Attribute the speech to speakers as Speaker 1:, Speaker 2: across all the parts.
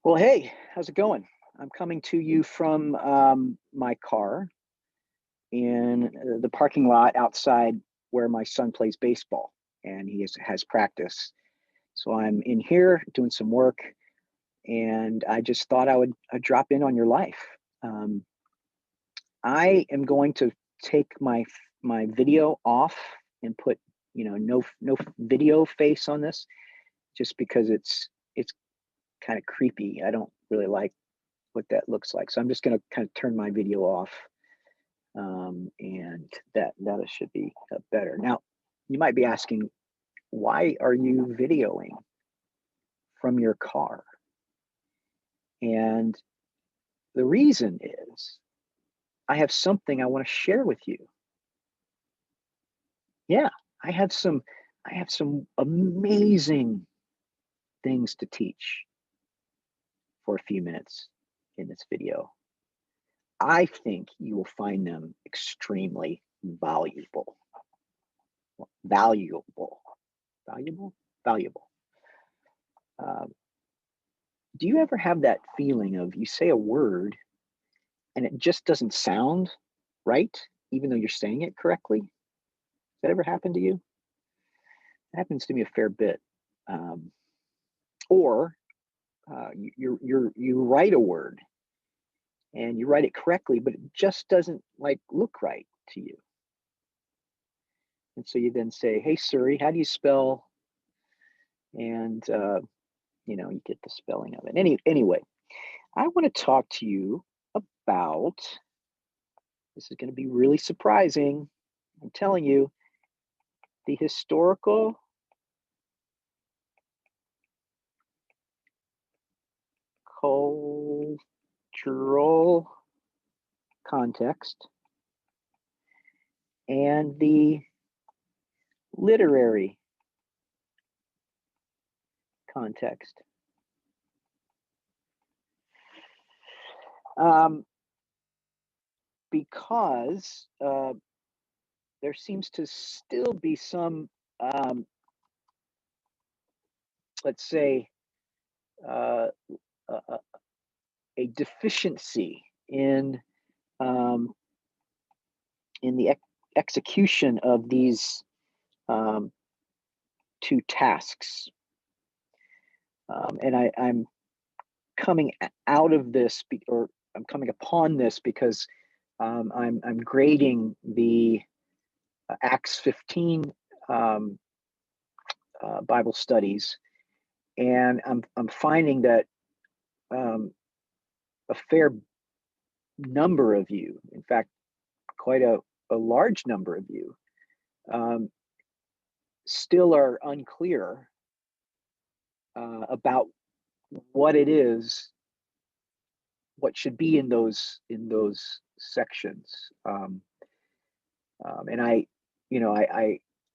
Speaker 1: Well, hey, how's it going? I'm coming to you from my car in the parking lot outside where my son plays baseball and has practice. So I'm in here doing some work, and I just thought I would drop in on your life. Um, I am going to take my video off and put no video face on this, just because it's kind of creepy. I don't really like what that looks like. So I'm just going to kind of turn my video off, and that should be better. Now, you might be asking, why are you videoing from your car? And the reason is I have something I want to share with you. Yeah, I have some I have some amazing things to teach for a few minutes in this video. I think you will find them extremely valuable. Valuable. Valuable? Valuable. Um, do you ever have that feeling of you say a word and it just doesn't sound right, even though you're saying it correctly? Has that ever happened to you? It happens to me a fair bit. Um, or you write a word and you write it correctly, but it just doesn't like look right to you. And so you then say, "Hey Siri, how do you spell?" And you get the spelling of it. Anyway, I want to talk to you about. This is going to be really surprising. I'm telling you, the historical cultural context and the literary context. Um, because there seems to still be some, let's say, uh, a, a deficiency um, in the execution of these um, two tasks. And I'm coming out of this, or I'm coming upon this because I'm grading the Acts 15 um, Bible studies, and I'm finding that um, a fair number of you, in fact, quite a large number of you, um, still are unclear about what it is, what should be in those sections. And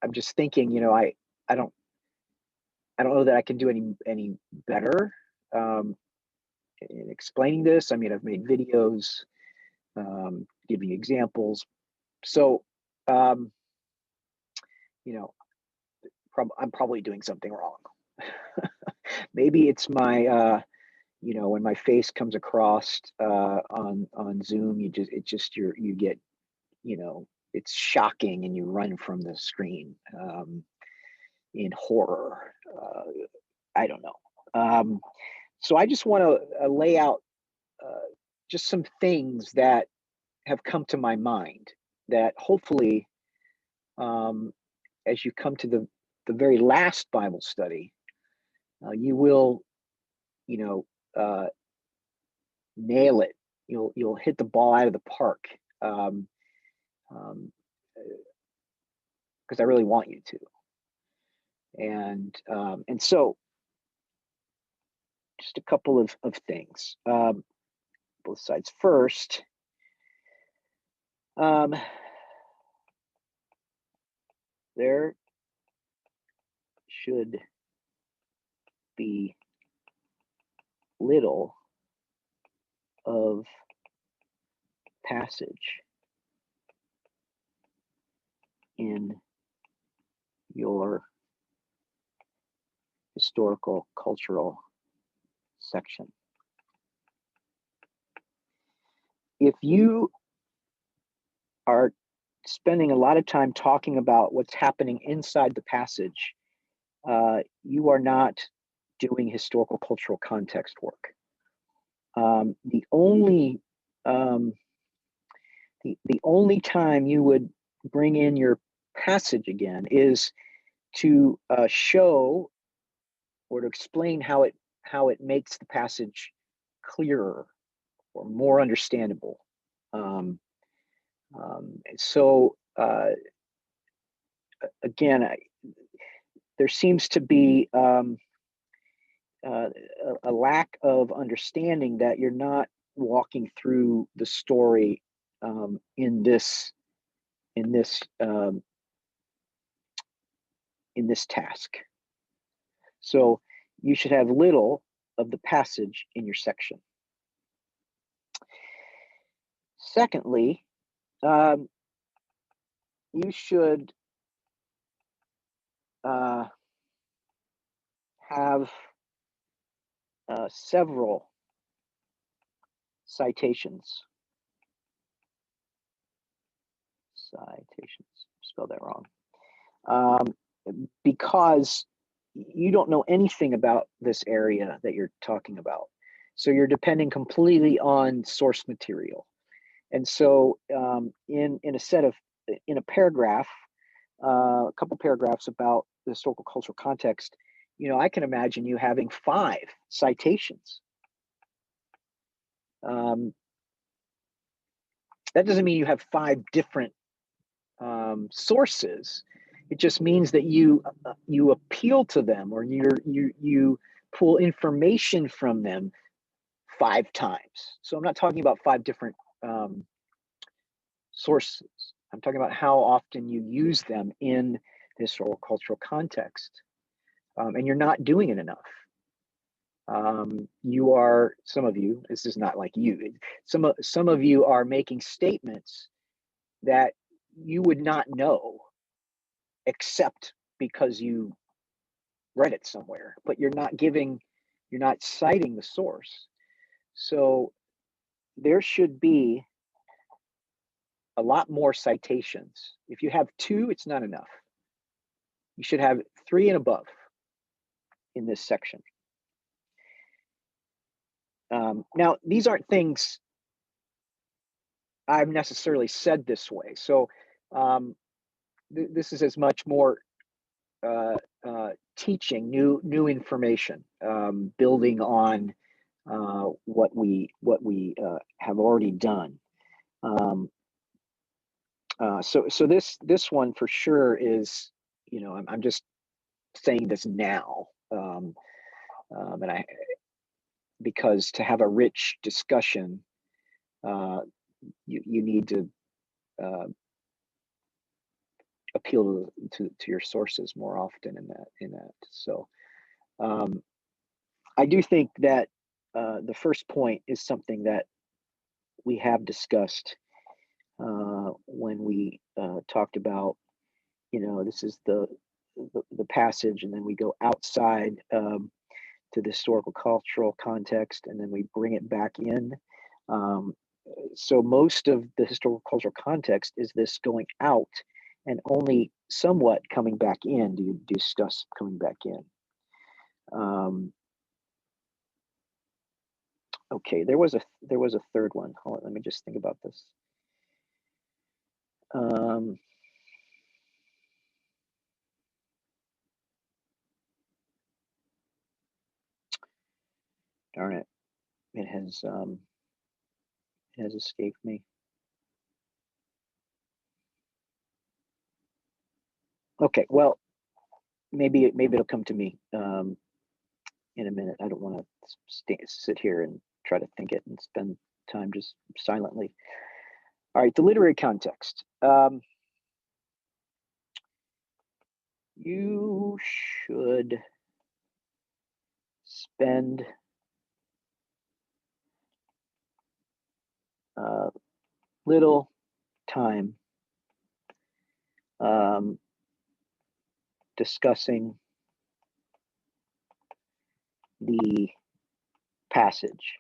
Speaker 1: I'm just thinking, I don't I don't know that I can do any better in explaining this. I mean, I've made videos giving examples. So, um, you know, I'm probably doing something wrong. Maybe it's my, when my face comes across on Zoom, you get, it's shocking and you run from the screen in horror. I don't know. So I just want to lay out uh, just some things that have come to my mind that hopefully, um, as you come to the very last Bible study, you will, you know, uh, nail it. You'll hit the ball out of the park, um, um, because I really want you to. And so, just a couple of things. Both sides. First, um, there should be little of passage in your historical cultural section. if you are spending a lot of time talking about what's happening inside the passage, you are not doing historical cultural context work. The only time you would bring in your passage again is to show or to explain how it makes the passage clearer or more understandable. So again, there seems to be a lack of understanding that you're not walking through the story in this task. So you should have little of the passage in your section. Secondly, you should have several citations. Spelled that wrong. Because you don't know anything about this area that you're talking about. So you're depending completely on source material. And so in a paragraph, a couple paragraphs about the historical cultural context, I can imagine you having 5 citations. That doesn't mean you have 5 different sources. It just means that you appeal to them, or you pull information from them 5 times. So I'm not talking about 5 different sources. I'm talking about how often you use them in the historical cultural context, and you're not doing it enough. You are, some of you, this is not like you, some of you are making statements that you would not know except because you read it somewhere, but you're not citing the source. So there should be a lot more citations. If you have 2, it's not enough. You should have 3 and above in this section. Now, these aren't things I've necessarily said this way. So this is as much more teaching new information, building on what we have already done. So this one for sure is, I'm just saying this now, and because to have a rich discussion, you need to appeal to your sources more often in that. So I do think that the first point is something that we have discussed when we talked about, this is the passage, and then we go outside to the historical cultural context, and then we bring it back in. So most of the historical cultural context is this going out, and only somewhat coming back in do you discuss coming back in. Okay, there was a third one. Hold on, let me just think about this. Darn it, it has escaped me. Okay, well, maybe it'll come to me in a minute. I don't want to sit here and try to think it and spend time just silently. All right, the literary context. You should spend little time discussing the passage.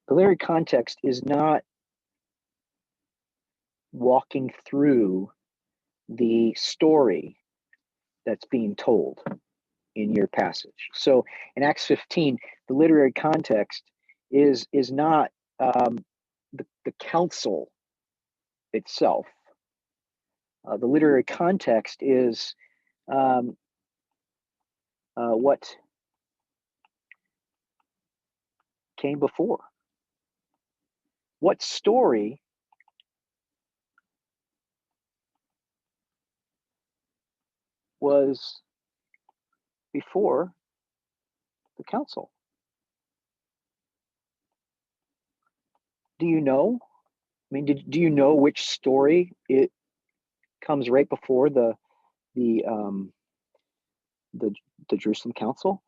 Speaker 1: The literary context is not walking through the story that's being told in your passage. So in Acts 15, the literary context is not the council itself. The literary context is what came before. What story was before the council? Do you know? I mean, do you know which story it comes right before the the Jerusalem Council?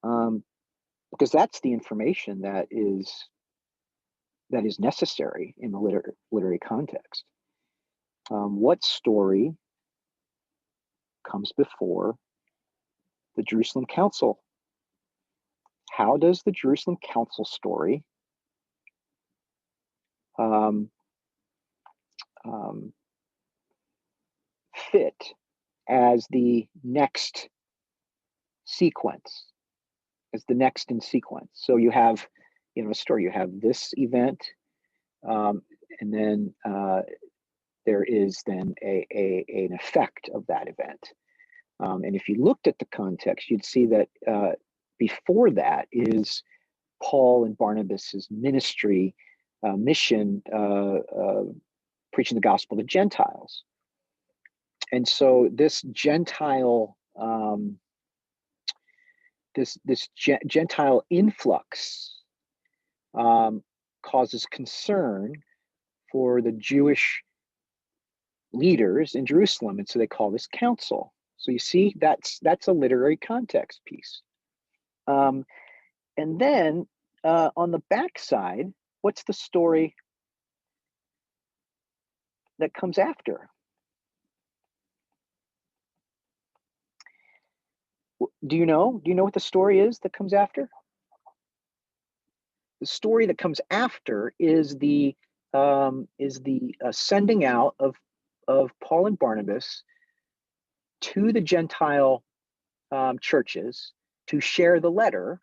Speaker 1: Because that's the information that is necessary in the literary context. What story comes before the Jerusalem Council? How does the Jerusalem Council story fit as the next sequence, as the next in sequence? So you have, a story. You have this event, and then there is then an effect of that event. And if you looked at the context, you'd see that before that is Paul and Barnabas's ministry mission, preaching the gospel to Gentiles. And so this Gentile, Gentile influx causes concern for the Jewish leaders in Jerusalem, and so they call this council. So you see, that's a literary context piece. And then on the backside, what's the story that comes after? Do you know? Do you know what the story is that comes after? The story that comes after is the sending out of Paul and Barnabas to the Gentile churches to share the letter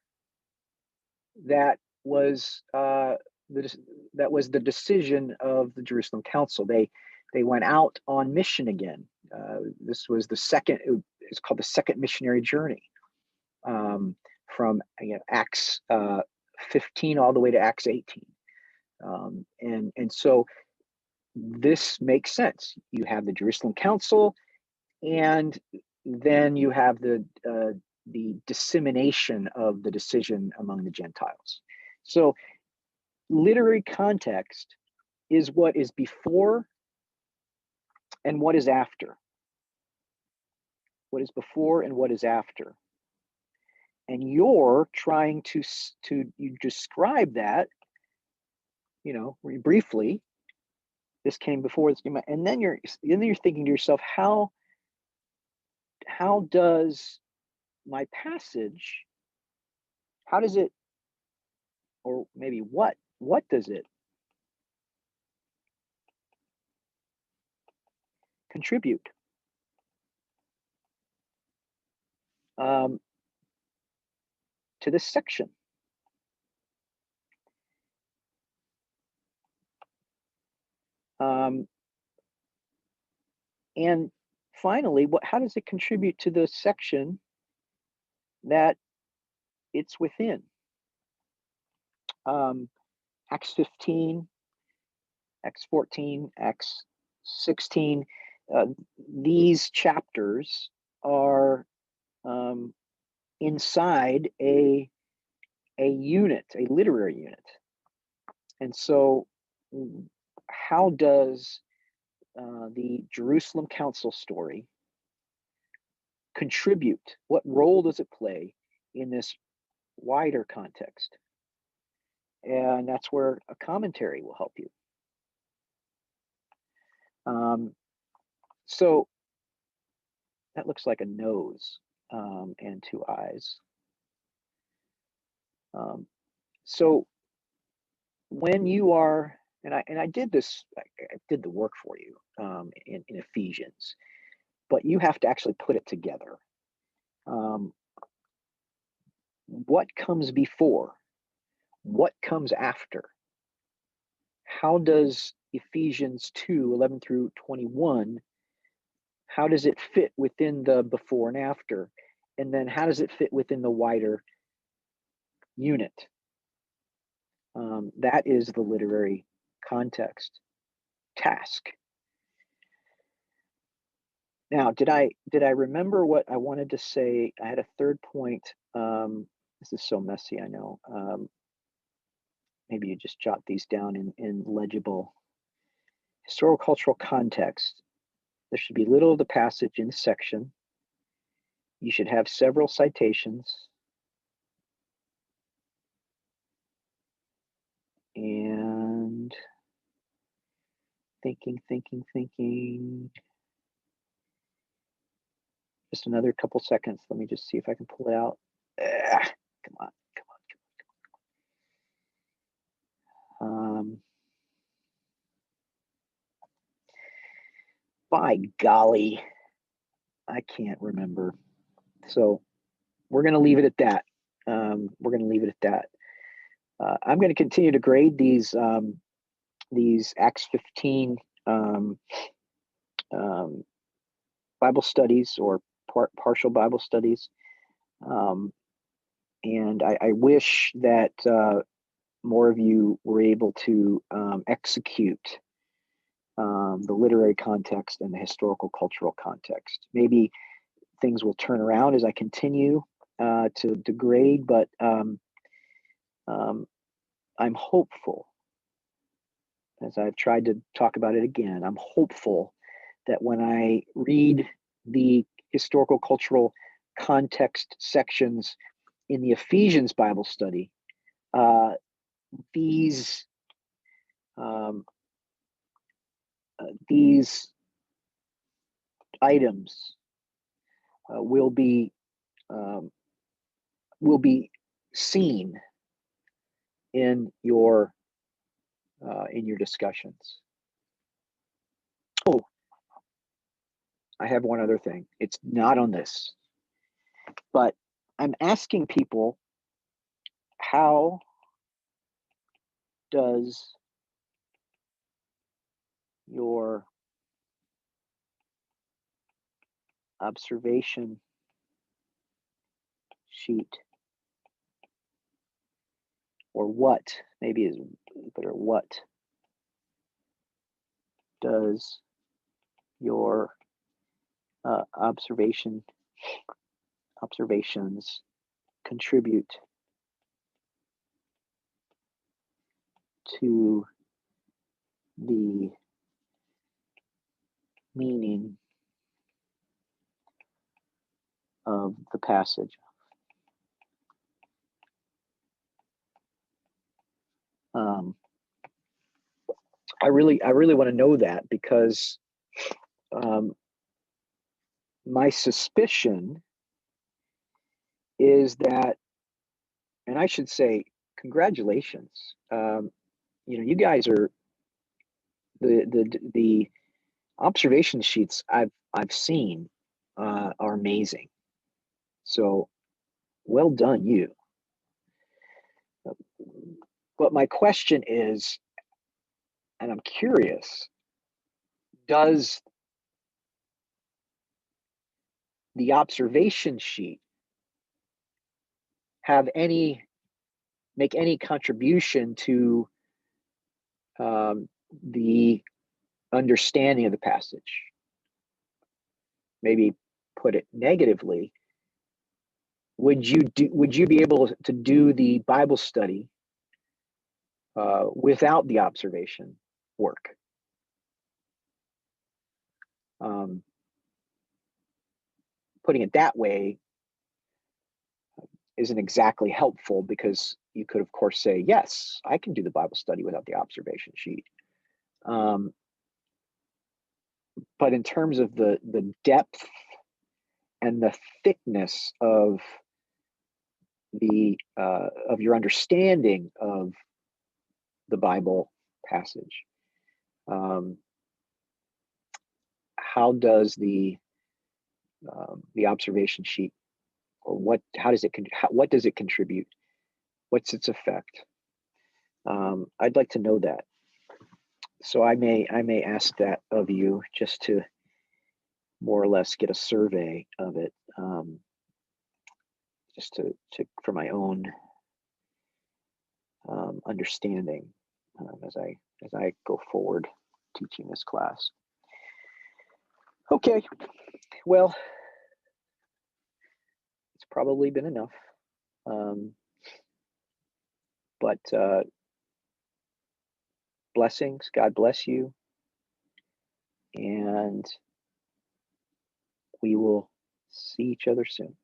Speaker 1: that was the decision of the Jerusalem Council. They went out on mission again. This was the second. It's called the second missionary journey, from Acts 15 all the way to Acts 18, and so this makes sense. You have the Jerusalem Council, and then you have the dissemination of the decision among the Gentiles. So literary context is what is before and what is after. What is before and what is after. And you're trying to you describe that, briefly. This came before this came, and then you're thinking to yourself, how does my passage, how does it, or maybe what does it contribute to this section? And finally, how does it contribute to the section that it's within? Acts 15, Acts 14, Acts 16, these chapters are inside a unit, a literary unit. And so how does the Jerusalem Council story contribute? What role does it play in this wider context? And that's where a commentary will help you. So that looks like a nose and two eyes. So when you are, and I did this, I did the work for you in Ephesians, but you have to actually put it together. Um, what comes before? What comes after? How does Ephesians 2:11 through 21, how does it fit within the before and after? And then how does it fit within the wider unit? That is the literary context task. Now, did I remember what I wanted to say? I had a third point. This is so messy, I know. Maybe you just jot these down in legible. Historical cultural context. There should be little of the passage in the section. You should have several citations. And thinking. Just another couple seconds. Let me just see if I can pull it out. Come on. By golly, I can't remember. So we're going to leave it at that. I'm going to continue to grade these Acts 15 Bible studies or partial Bible studies. And I wish that more of you were able to execute the literary context and the historical cultural context. Maybe things will turn around as I continue to degrade, but I'm hopeful, as I've tried to talk about it again, I'm hopeful that when I read the historical cultural context sections in the Ephesians Bible study, these items will be seen in your discussions. Oh, I have one other thing. It's not on this, but I'm asking people, how does your observation sheet, or what, maybe is better, what does your observations contribute to the meaning of the passage? I really want to know that, because my suspicion is that, and I should say, congratulations. You guys are the observation sheets I've seen are amazing. So well done, you. But my question is, and I'm curious, does the observation sheet make any contribution to the understanding of the passage? Maybe put it negatively, would you be able to do the Bible study without the observation work? Putting it that way isn't exactly helpful, because you could, of course, say, yes, I can do the Bible study without the observation sheet. But in terms of the depth and the thickness of of your understanding of the Bible passage. How does the observation sheet, or what does it contribute? What's its effect? I'd like to know that. So I may ask that of you, just to more or less get a survey of it, just to for my own understanding, as I go forward teaching this class. Okay, well, it's probably been enough, but blessings. God bless you, and we will see each other soon.